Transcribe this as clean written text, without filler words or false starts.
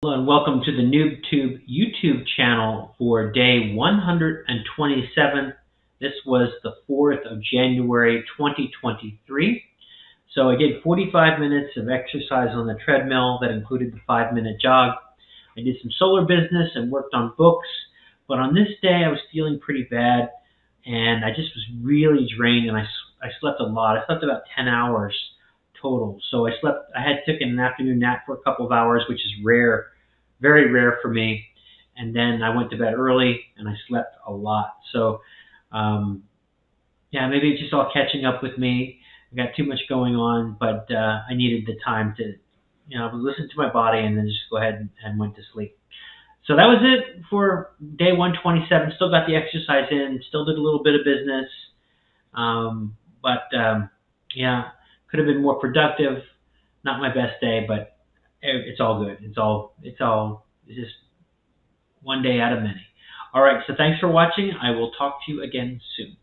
Hello and welcome to the NoobTube YouTube channel for day 127. This was the 4th of January 2023. So I did 45 minutes of exercise on the treadmill that included the 5-minute jog. I did some solar business and worked on books, but on this day I was feeling pretty bad and I just was really drained, and I slept a lot. I slept about 10 hours total. So I had taken an afternoon nap for a couple of hours, which is rare, very rare for me. And then I went to bed early and I slept a lot. So, yeah, maybe it's just all catching up with me. I got too much going on, but I needed the time to, listen to my body and then just go ahead and went to sleep. So that was it for day 127. Still got the exercise in, still did a little bit of business. Yeah, could have been more productive. Not my best day, but it's all good. It's just one day out of many. All right, so thanks for watching. I will talk to you again soon.